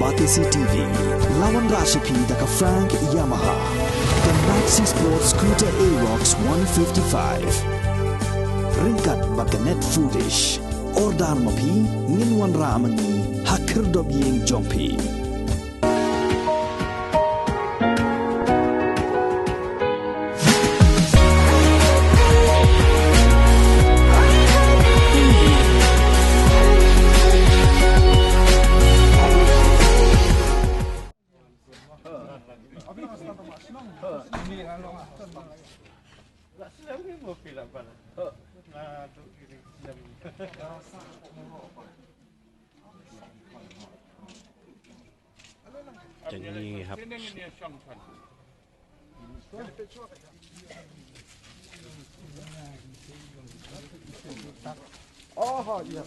Batisi TV, lawan Rashipi daka Frank Yamaha, dan Maxi Sports Scooter Aerox 155. Ringkat baka net foodish, ordar mapi, nginwan ramani, hakir dobyeng jompi. Jadi hab oh iya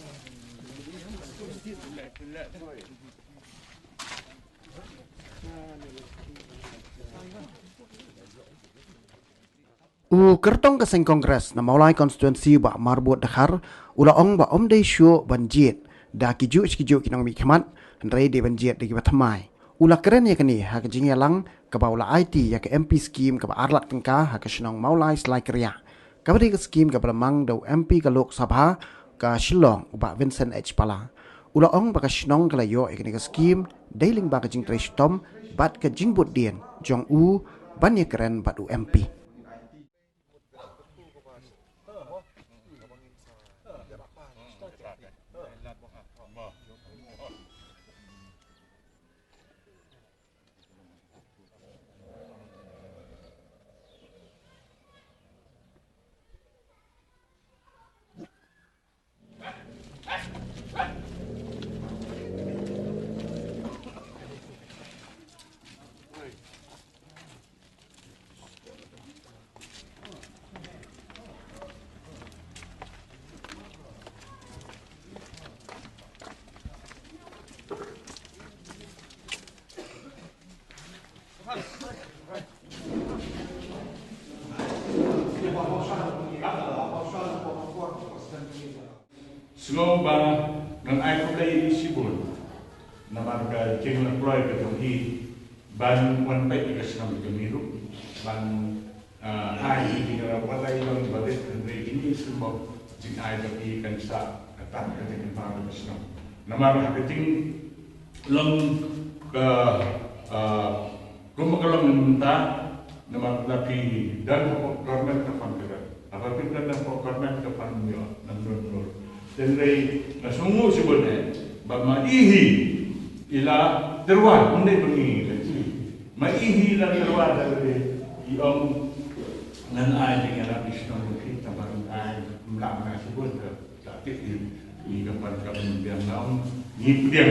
kertong keseng kongres na maulai konstituensi ba marbut dakhar ula ong ba om dei shu banjit da kiju kinong mi khmat ndrei de banjit de kibatamai ula keren ya kani ha ka jingelang ka baula IT ya ka MP scheme ka ba arlak tengka ha ka shnong maulai slai kriya ka ba ka scheme ka mang do MP ka lok sabha ka Shillong ba Vincent H Pala ula ong ba ka shnong kala yo ikani ka scheme dailing ba ka jing tresh tom bat ka jingbut dien jong u ban ya keren ba du MP Slow ba ng ay ko kay isibon na marga king na ploy ka tong hi ban wan pay ikas ng gamiru ban ay hindi nga walay lang balit ng ini sumo jing ay da i kan sa atak ka ting para ka na marga kating long ka kumakalang nta na maglapi dan ko government ka pangkara apa pindan ko government ka pangyo ng nor dan ray nasungo sebenarnya bab maihi ila terwan undai pengi maihi la terwan dari iong nan ai dengan Krishna kita barang ai mlama sebut tapi ini kapan kapan biang naum ni piang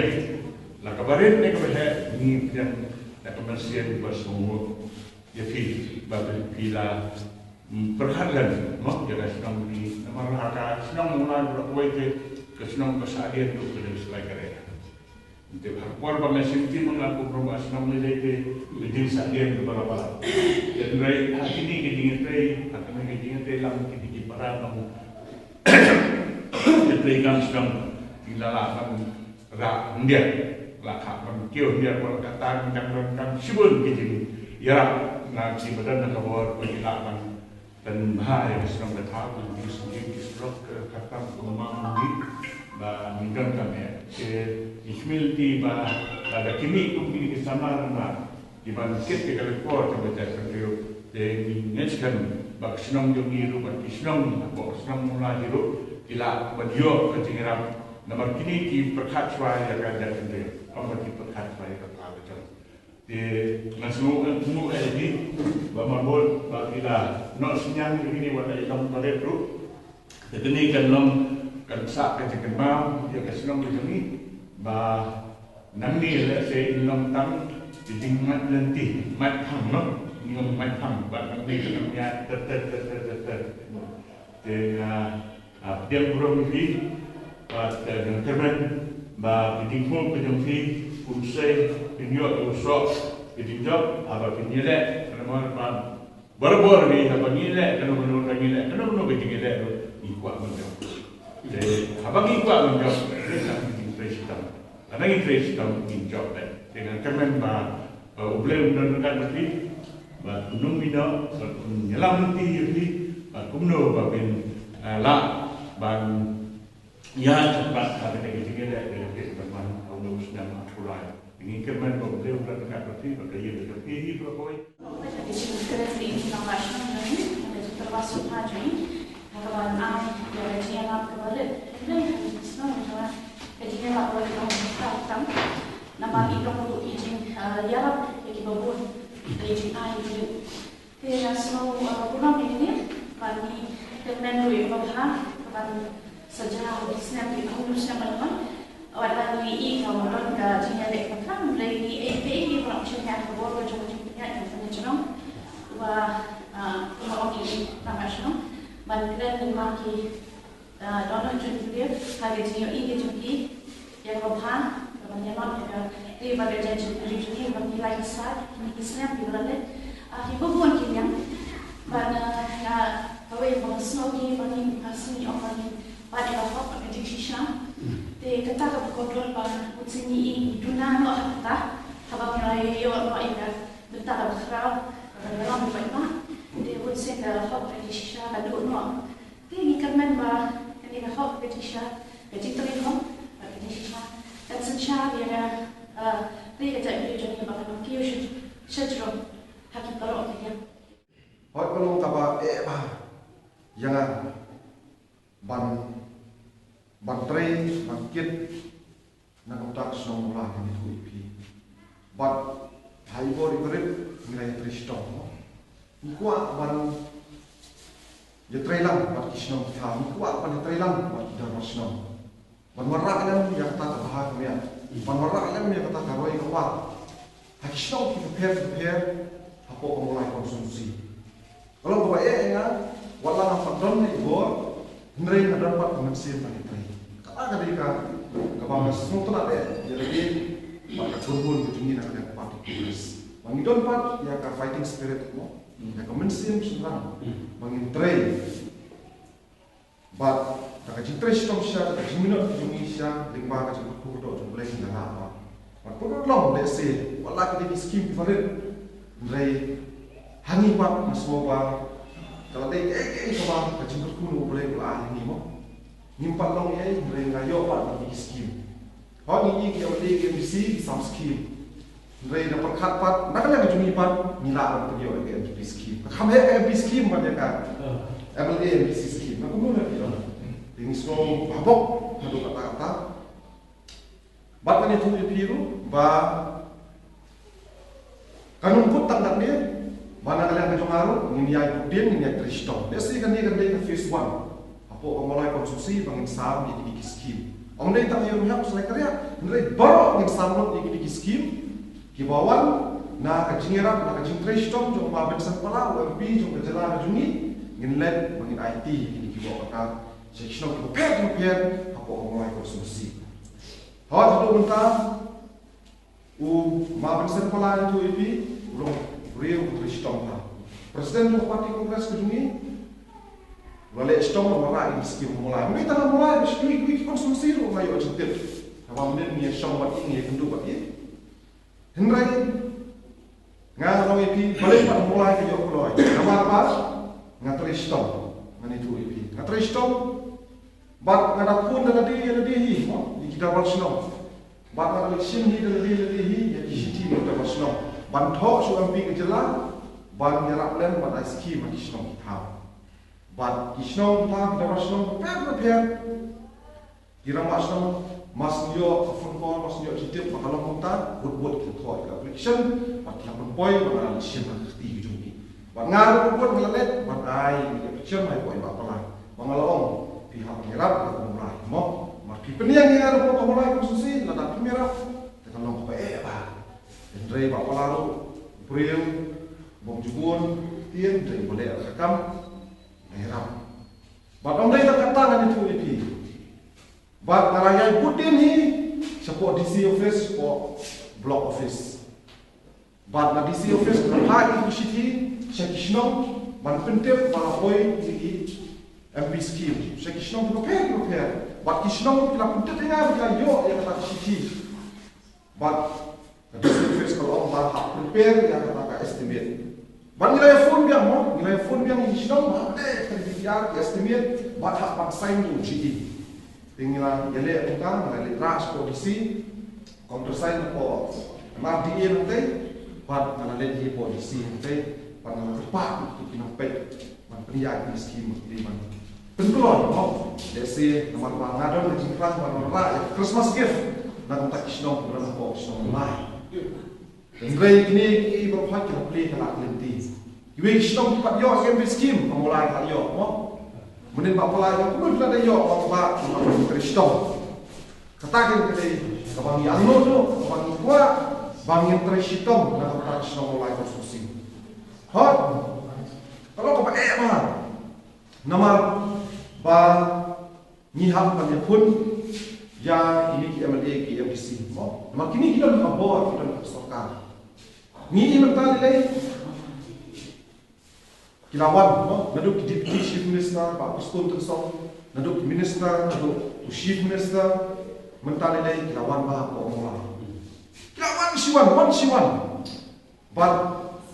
la kabarin ne kabah ni piang la kamarsian basungo ya fi babel pila perhatian, mak ya senang ni, nama rakyat senang mulai berkuai ke senang kesaharian tu kerja selai kerja. Jadi harapkan pemesin tim mengaku promo senang nilai ke kerja seharian tu bala-bala. Dan rai hati ni kedingin rai, hati ni kedingin rai lam kedingin para kamu. Jadi kami senang dilalakan rak dia, lakak berkiau dia kalau kata jangan sibun kedingin. Ya, nanti badan nak bawa pengilapan. Dan bahaya kesenang bertahu di sini dislok ke kata pengembang di bah minggan kami ke Ismail di bah ada kini kumpi di sana nama di bangkit ke kalipor sampai terkendali dan mengajarkan bah kesenang jogi itu bah kesenang mulai itu ila badio ketinggalan nomor kini di perkat suara yang ada terkendali nomor di perkat suara yang ada di nasional semua ini bamabol bagila no sinyal begini wala ilang paretro teteni kan long kan sa ka jekma ya kaslong begini ba nangni le se ilang tang dingmat lenti mat ham no ngom mat ham ba nangni kan ya ter de dia burung fi ba termen ba dingmo pedongfi pusai pinyo usok idijab apa pinyele nama pan berbor ni apa nyele kana menurut nyele kana menurut nyele tu ikut menjawab jadi apa ikut menjawab kita kita sistem karena kita sistem menjawab dengan kemen problem dan berarti gunung mina nyelam nanti jadi kumno babin la ban ya cepat ada kita dari berman tahun 1990 ini kemen problem dan berarti bagaimana berarti ini berapa termasuk maju kawan dari China kembali ini semua jadi kalau kita nama itu untuk izin ya bagi babun izin itu jadi semua pulang ini bagi kemen dulu bapak kawan sejauh di snap itu harusnya mana orang ini kalau orang gajinya dek makan dari EP ini kalau misalnya ada bawa jumlah-jumlahnya yang penting wah orang ini nasional bantuan dimaki donor jumlah harusnya ini jumlah yang bapak Banyak di bagai janji ini bagi lagi saat ini kisahnya bilangnya hiburan kini bana kawai bang snowy bani kasih orang bani bapak pakai shisha de kata ke kontrol bang utsini duna no kata habang nilai yo no ina bentar berkerau dalam banyak de utsin dah hak pakai shisha kadu no de ikan ba ini dah hak pakai shisha jadi terima pakai shisha dan secara dia dia jadi jadi bahan kius sejauh hakik kalau dia. Hoi kalau kaba jangan ban train kit nak utak senang mula ini tu ipi. But hai bori berit nilai tristong. Kuat ban ya trailang bat kisnong kita. Kuat ban trailang bat darah senang. Memerak yang kata bahagia, memerak yang kata karoi kuat. Hakisau kita prepare, apa pemulai konsumsi. Kalau bapak ingat, walau nampak don ibu, hendrai ada dapat mengensi bagi teri. Kalau ketika kebangga semua tu ada, jadi pada kumpul begini nak ada parti kulis. Bagi don pat, ya ka fighting spirit mo, ya ka mensi sebenarnya, bagi teri. But tak cinta sistem sya, tak minat jungi sya, lingba ka cakap kudo jumlah hingga apa. But kudo long let's say, walau kita skim farid, dari hangi pak masmoba, kalau dia kebang ka cakap kudo boleh belah ini mo, nimpat long dari ngayo pak di skim. Hal ini kita boleh misi sam skim. Dari dapat kat pat, nak lagi jungi pat, nila pergi oleh MPP skim. Kami MPP skim banyak kan, MLA MPP skim. Nak kudo lagi lah. Ini semua babok, hadu kata-kata. Bahkan itu dipiru, kanun put tangkap dia, mana kalian kejongaru, ini yang pudin, ini yang tristong. Biasa kan dia phase 1. Apa mulai konsumsi bangin saham di diki skim. Om dia tak yang hak selai karya, dia baru bangin saham di diki skim. Kibawan, na kajingiran, na kajing tristong, jom mabin sepala, UMP, jom kejalan jungi, ngin led bangin IT di kibawan. Seksyon prepare apa mulai konsumsi. Hawa tu mentah, mabin sepala itu ipi, belum real tristong lah. Presiden tu parti kongres kejungi, lalu stong orang ini skim mulai. Mungkin tanah mulai, mesti konsumsi tu mayu ajentif. Hawa mungkin ni stong buat ini, kendu buat ini. Hendrai, ngan ipi, balik pada mulai kerja kulai. Nama apa? Ngatri stong, mana itu ipi. Ngatri stong. Bat ngada pun dan di hi, di kita bersno. Bat ngada leksin hi dan di ya di sini kita bersno. Ban thok su ampi kejelah, ban yarak len bat iski mat isno kita. Bat isno kita bersno per. Kira masno mas nyo phone call mas nyo citip makalang kontak buat kita thok application bat yang poi mana leksin ngerti jumpi. Bat ngada buat ngelalet bat ai application mai poi bat pelan. Mangalong pihak merah atau mulai mau mati peniang yang ada pokok mulai konsumsi nada merah tekan long apa Andre bapak lalu beriu bom jubun tien dari boleh rekam merah bat Andre tak katakan itu ipi bat narayai putin hi support DC office or block office bat na DC office berhak itu city sekisno ban pentep balapoi ini MP scheme. Saya kisah Bat kisah kita pun terdengar kita yo yang kata city. Bat prepare ya kata estimate. Ban nilai phone biang ini sidang mate terbiar estimate bat hak pat sign tu GE. Tinggal yale utang nilai ras polisi countersign po MRDA nanti bat analit di polisi nanti bat tepat kinapet ban pendiak di skim di ban penkulon desi nomor ngadon di jingkrang ban Christmas gift nak tak kisnong berapa po kisnong lai. Indrai kini berapa kita beli kelak lenti. Iwe kisnong cepat yo game skim pemulai tak yo mo. Mending pak pulai yo kudu ada yo pak krisnong. Katakan kini kabang yang lo tu kabang kuat bangin krisnong nak tak kisnong mulai konstruksi. Hot. Kalau kau pakai apa? Nama ba nyiham kan pun ya ini KMLA KMDC mo. Nama kini kita nak bawa kita nak sokar. Ni mental lagi kilawan mo naduk deputy chief minister Pak Pustun Tersong naduk minister naduk chief minister mental lagi kilawan bah ko mola kilawan siwan but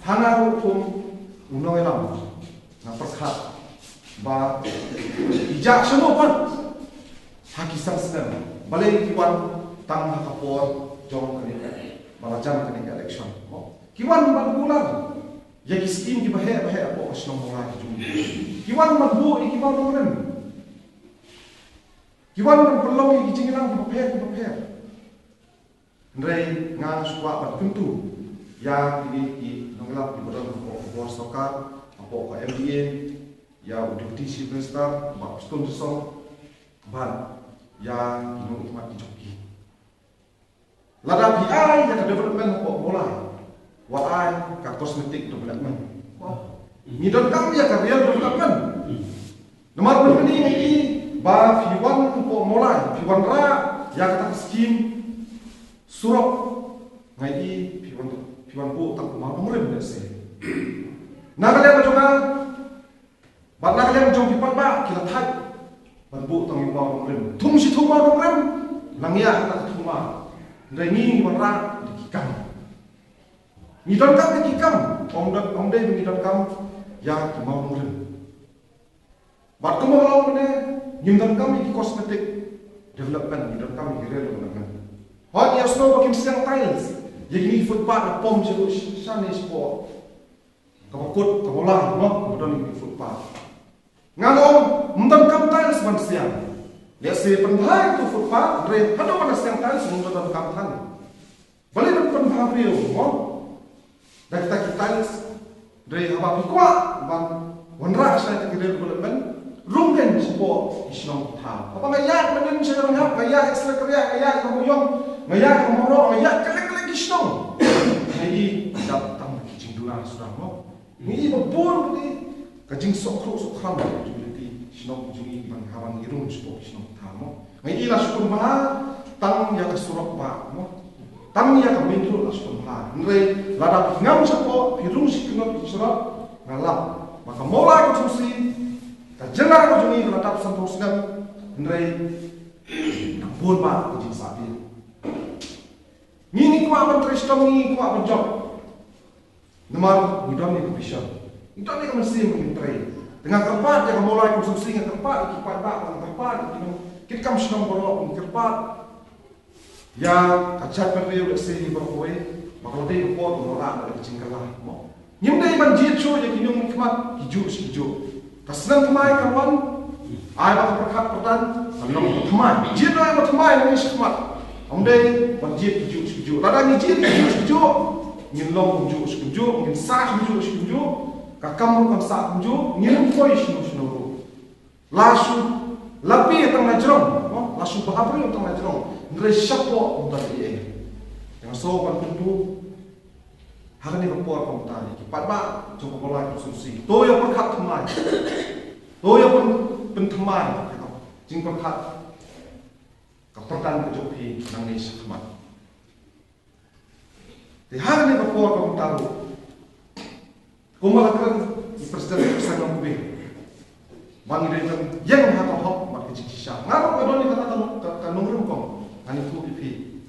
hana hukum unang elam na perkhat ba ijak semua pun hakisang senang balai kiwan tang hakapor jong kanika balajan kanika election mo kiwan magbulan ya kiskim ki bahe apa kasnong mola ki jung kiwan magbu ikiwan nongren kiwan perlong ki jingilang ki bahe ndrei ngang suwa bat kuntu ya ini ki nonglap di badan ko sokar apa ko MDA ya deputy chief minister Pak Pustun Tersong ban ya kino ikmat di joki lada BI ya development ko mulai wa'ai ka cosmetic development. Ni don kami ya ka real development. Nomor berikutnya ini ba fiwan ko mulai fiwan ra ya kata skim surok ngai fiwan po tak mau mulai se. Nagalem juga ba nagalem jong pipat ba kila thai ban bu tang mau mulai. Thum si thum mau mulai langya kata thuma. Ndai ni fiwan ra dikikam. Ngidon kam ni kikam, om dai ngidon kam ya mau murid. Bat ko mau ne ngidon kam ni cosmetic development ngidon kam ni real development. Hot ya snow bakim siang tiles. Yegi footpath pom jelo shane sport. Kabakut kabola no modon ni footpath. Ngalo ngidon kam tiles ban siang. Ya se penbahai tu footpath re hado mana siang tiles ngidon kam tan. Balik penbahai rio mo. Dan kita dari apa pikwa bang wanra saya kita development rumgen support isnong ta apa ngaya menen saya ngap ngaya ekstra kerja ngaya kamuyong ngaya kamoro ngaya kelek isnong jadi datang kijing dura sudah mo ini bebur ni kajing sokro sokram jadi isnong jungi bang habang irung support isnong ta mo ngaya la syukur ma tang ya kesurok ba mo tang ya kami itu langsung ha nilai lada ngam sapo pirung sikno isra ngalap maka mulai konstruksi kajenar ko juni lada santos ngam nilai bon ba ko jin sapi ni ko aban tristom ni ko aban job nomor hidom ni bisa itu ni kami mesti mengintai dengan kepat yang mulai konstruksi dengan kepat kipat ba dengan kepat kita kam senang borok kepat ya kacat perlu udah sih berkowe makanya dia import orang dari cingkalah mo nyimdai man jitu ya kinung nikmat hiju kasnan kemai kawan ai bakal perkat perdan along kemai jitu ai bakal kemai ni nikmat amdai man jit hiju lada ni jit hiju nyilong hiju ngin sa hiju kakam kan sa hiju ngin koi shinu lasu lapi tang najrong lasu bahabri tang najrong nresyapo untuk dia yang sopan tentu hari ini berpuar komentari kipat ba cukup mulai konsumsi to yang perkat temai to yang pentemai jing perkat kepertan kejoki nang ni sakmat di hari ini berpuar komentari kumalakan presiden presiden kubing bang ide yang hakau hok mak kecik ngaro kadon ni kata kanung rum kong ani ku pipi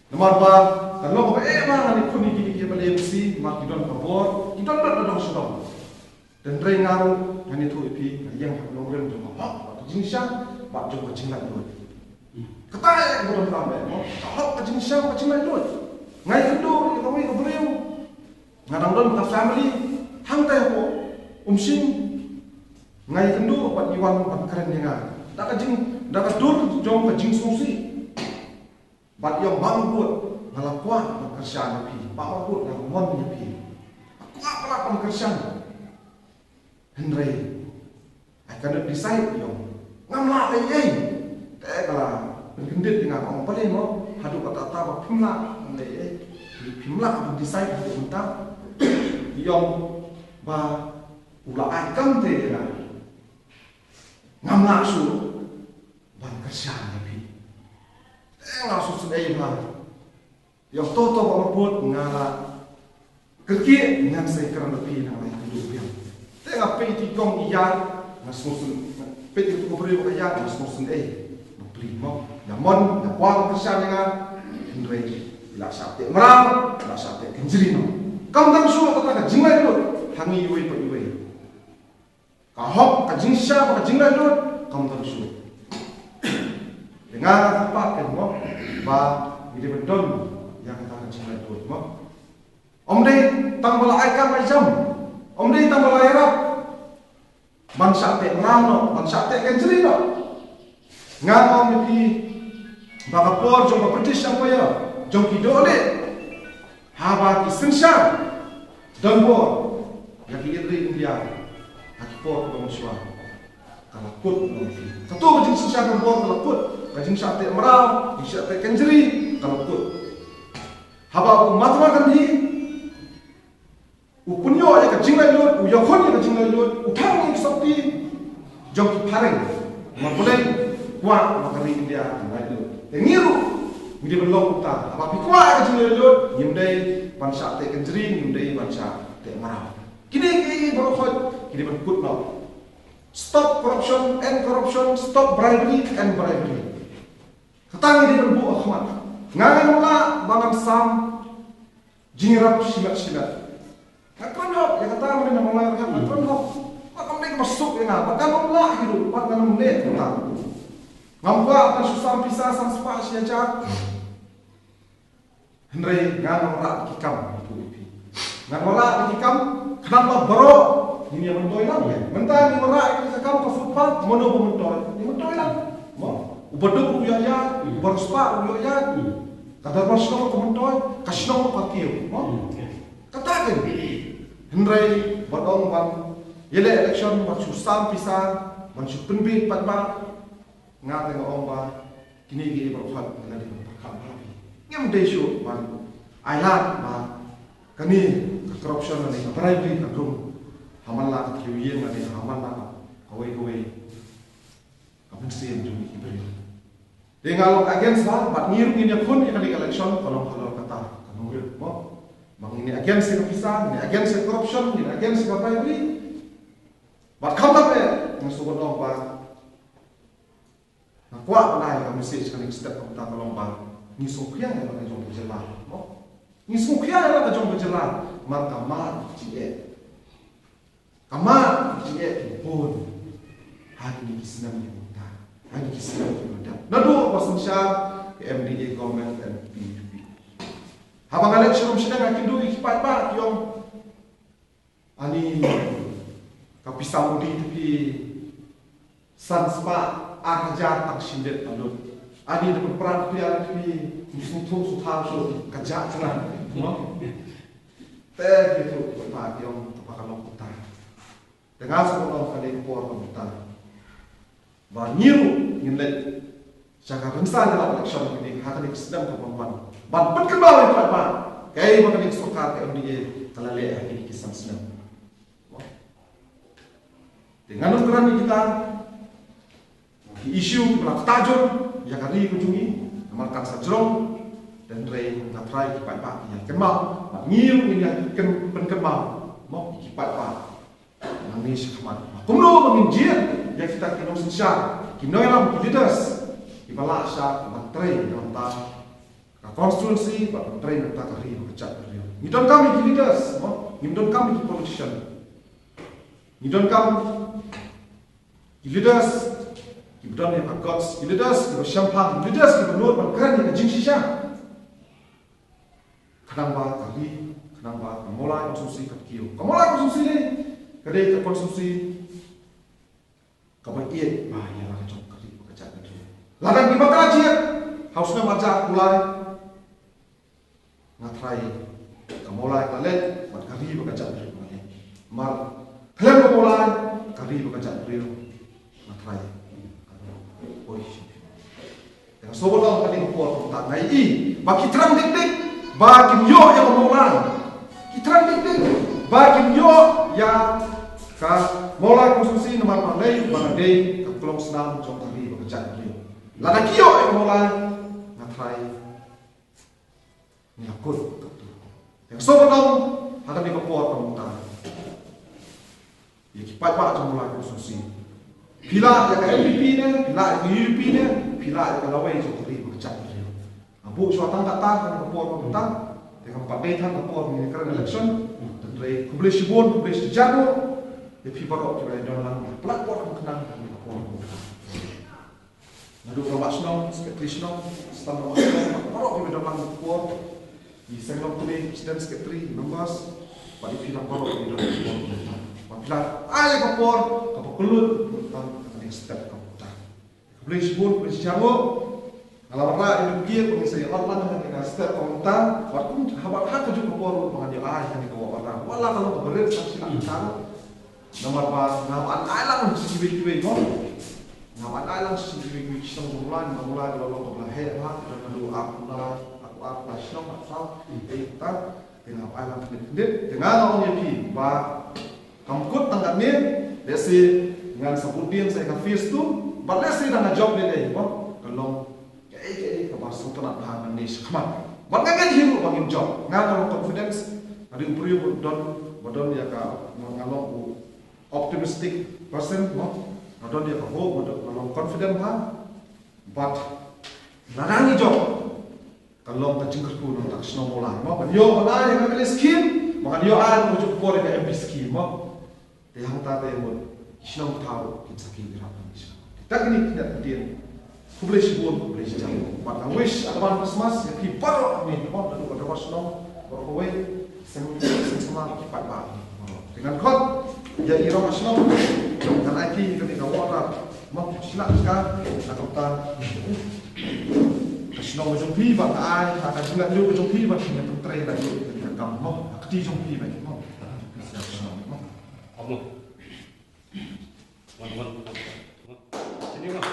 nomor ba kalau ko ma ani ku ni gini MC mak kidon kabor kidon dong sedong dan Dre ngaru yang itu ipi yang nongren tu hok jinsha bak jong kecinglan tu ketai bodon tambe hok jinsha kecinglan tu ngai kendo yang kami kebreu ngadang don ka family hang tai ko umsing ngai kendo bat iwan bat keren yang dak dur jong ka jing sungsi bat yang bang buat ngalakwa kerjaan pi pak buat ngamon pi apa apa kerjaan Henry, I cannot decide yung ngamla ay kala pendit dengan orang paling mo hadu kata tahu pimla ay pimla aku decide hadu unta yung ba ula ay kamte lah ngamla su ban kerja nabi ngasu sunai ba yung toto pamabot ngala kerja dengan saya kerana pi nang lain kedua tengah peti kong iyar nasmusun peti tu beri iyar nasmusun beli mau namon nakwang kerja dengan Henry bila sate merang bila sate kenjeri no kau tak suruh kata jinglai tu hangi yui per yui kahok kajingsha kajinglai tu kau tak suruh dengan apa kan mo ba ide betul yang kata kajinglai tu mo om deh tambah aikan macam om deh tambah lairap ban sate ngano ban sate kenjeri no ngamo mi baka por jong British Empire jong kidole haba ki sinsha dan por yang idri India haki por ko mswa kala kut no fi satu jing sinsha dan por kala kut kajing sate merau di sate kenjeri kala kut haba matma kan di upunyo ya kajing lai lut uyakon ya kajing lai lut upang ni sakti jong pareng mapulai kuat makari India lai lut tengiru midi belok uta apa pikwa kajing lai lut nyimdai ban sate kenjeri nyimdai ban sate marau kini berkhot kini berkut no stop corruption and corruption stop bribery and bribery katang ini berbu akhmat ngangan mula bangan sam jingrap silat Katron hok, ya kata mereka nak mengarahkan katron hok. Maka mereka masuk yang apa? Kalau lah hidup, maka menit tentang. Ngapa akan susah pisah sang sepak siaca? Henry ngan orang kikam itu ipi. Ngan orang kikam, kenapa bro? Ini yang mentoy lah ya. Mentah ni orang kikam ke footpath, mono mentoy. Ini mentoy lah. Mo, ubaduk uyaya, ubaruspa uyaya. Kadar masuk ke mentoy, kasih ke kiu. Mo, katakan. Henry badong ban yele election ban susam pisang ban supenbi patba ngate ngong ba kini gi berkhad ngadi berkhad habi ngem desho ban ailat ba kani corruption ni bribery kadung hamala kiwiyen ngadi hamala kawai kapun siem jumi ibri dengalok against ba ngiru ini kun ikali election kalau kata kanong mo Bang ini against kepisang, ini against corruption, ini against bribery. But come up there, masuk orang ba. Nak kuat lah yang message kan step kita kalau ba. Ni sokya yang nak jom berjalan, mo. Ni sokya yang nak jom berjalan, maka mar cie. Kamar cie pun hari ni kisnam yang muda. Hari kisnam yang muda. Nado pasensya MDA government and P2P. Habang election sila nga kindu ikipat pa yung ani kapisang di tepi sanspa akajar tak sindet alut ani dapat peran pilihan tepi musuh suthar so kajak sana no ter gitu pa yung tapakalong putar dengan sebelum kali por putar ba nyiru nginlet saka bangsa dalam election ini hakani sedang kepempan ban kembali pak kay makani sokar ke MDA kalale hakini kisang sedang dengan ukuran kita isu belak tajur ya kali kunjungi amalkan sajrong dan rei ngatrai kipat pak ya kenal ngil ini kenal mau kipat pak nangis khmat kumno menginjir ya kita kinong sinsya kinoy lam leaders ibala sya matrai dalam constituency, but train tak kari macam rio. You don't come with leaders, no? You don't come with politician. You don't come leaders. You don't have gods. Leaders, you champagne. Leaders, you know what kan you jing shisha. Kadang ba kari, kadang ba mulai konsumsi kat kio. Mulai konsumsi ni, kadai kat konsumsi. Kabai iet, ya lah kacau kari macam rio. Ladang di bakal aja. Haus na macam mulai. Ngatrai kamolai kalet mat kari bakajak rio mar kalet kamolai kari bakajak rio ngatrai oi yang sobolong kali ko tak ngai i baki terang dik baki yo ya kamolai kitran dik baki yo ya ka molai konsumsi nomor pandai bangadei ka kolong senam jong kari bakajak rio lada kio ya kamolai ngatrai nyakut yang sobatong akan dikepot pemutar ya kipat pak jumlah konsumsi bila ya ke MPP ni bila ya ke UP ni bila ya ke lawai jokri bercak dia abu suatan datang kan kepot pemutar dengan empat day tan kepot ni kerana election dan dari kumpul sibun kumpul sejago ya pipa kok juga dalam platform kenang kepot pemutar nadu rawat senong sekretariat senong rawat senong parok di dalam kepot di senglong tuli presiden sekretari members pada pihak baru di dalam apabila ada kapor kelut tentang step kapita polisi pun polisi jago kalau mereka itu polisi Allah dengan step kapita waktu habat hak juga kapor mengambil yang dikawal orang wala kalau keberit saksi langsung nomor pas ngawan ailang sisi-sisi ngawan ailang sisi-sisi sistem mulai kalau kebelah hak dan lalu apa senang asal kita dengan alam pendek dengan orang yang ba kamkut tangkat ni desi dengan sebudin saya kafis tu balesi dengan job ni ba kalau ke bahasa tanah bahan ni sama bangan hiru bangin job ngalo confidence ada improve don dia ka ngalo optimistic person don dia ka hope don confident ha but nanani job kalau tak jengkel pun tak senang mulai, mak yo mana yang ambil skim, mak yo an muncul pore ke ambil skim, mak yang tak ada yang senang tahu kita kini berapa ni. Kita kini tidak dia, publish pun publish jangan. Mak wish ada mana mas yang kibar ni, mak lalu ada was senang, berapa senang kibar bah. Dengan kod, ya irong senang, dan aki ketika warak, mak silakan atau tak. Senang macam pi bang ai, akan juga juga macam pi bang dengan tray lagi dengan kamu, akti macam pi bang, siap senang, Allah, wan, sini lah.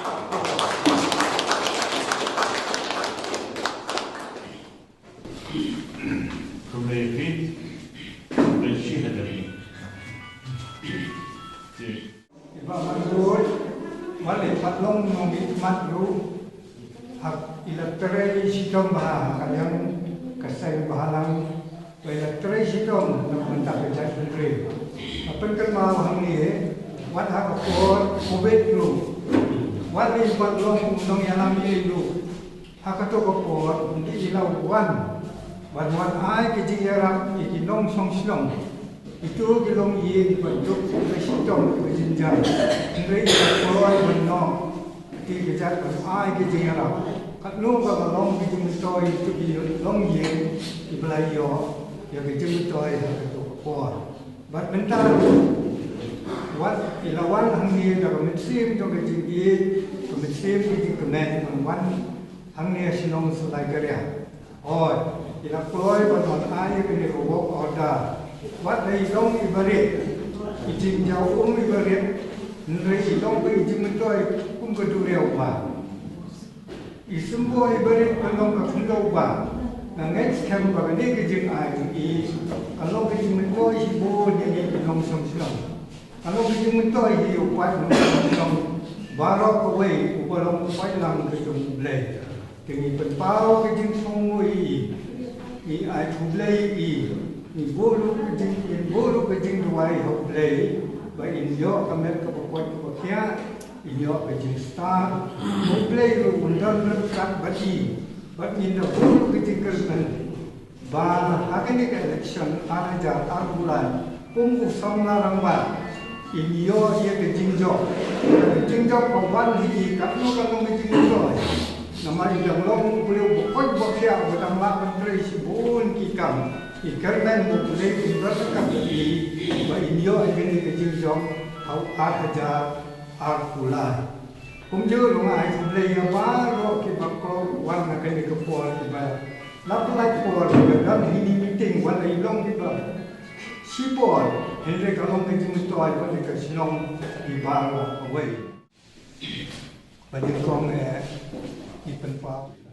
Kemudian bersih ada ni. Ibu Mandur, balik patlong nombit matru. Hak elektrik sistem bah kalian kesai bahalang elektrik sistem nak mentah kerja sendiri. Apa yang mau hang ni? Wat hak kor covid dulu. Wat ni patlong undang yang lami dulu. Hak tu kor di ilau wan. Wat ai kerja Arab ini nong song silong. Itu kilong ye bentuk sistem berjenjang. Sendiri kor benong. Kerja ai kerja Arab. Kat lu kalau long kerja mutoi itu di long ye di Melayu yang kerja mutoi itu kuat. Bat bentar wat ilawan hang ni dah kemesim tu kerja ye kemesim kerja kemen wan hang ni sinong sulai kerja. Oh, ila kloi ban ai kini robok order. Wat dari long ibarit izin jauh ibarit nri long izin mutoi kum kedureu ba. Isembo ibarat kalau kafilo ba, nangai scam ba ni kerja ai i kalau kerja mentoi sibo ni long song silang. Kalau kerja mentoi hi upat long barok away upalong upat lang kerja blay. Kengi penparo kerja songui i ai blay i bolu kerja duai ho blay ba inyo kamer kapokot kapokya inyo kerja star play undang berkat bati but in the political ba akan election ada jar bulan usam larang ba inyo ye ke jingjo kawan hi katno kan ke jingjo nama idang long beliau bokoi bokya batang la menteri sibun kikam ikarnan boleh diberkat di ba inyo ini ke jingjo au ada bulan kumjur rumah boleh ya baru ke bakro warna kan ke pol ba lapulai pol dalam ini meeting warna ilong di ba sipol Henry kalong ke jingjo ai ba ke sinong di baru away But you come here, keep and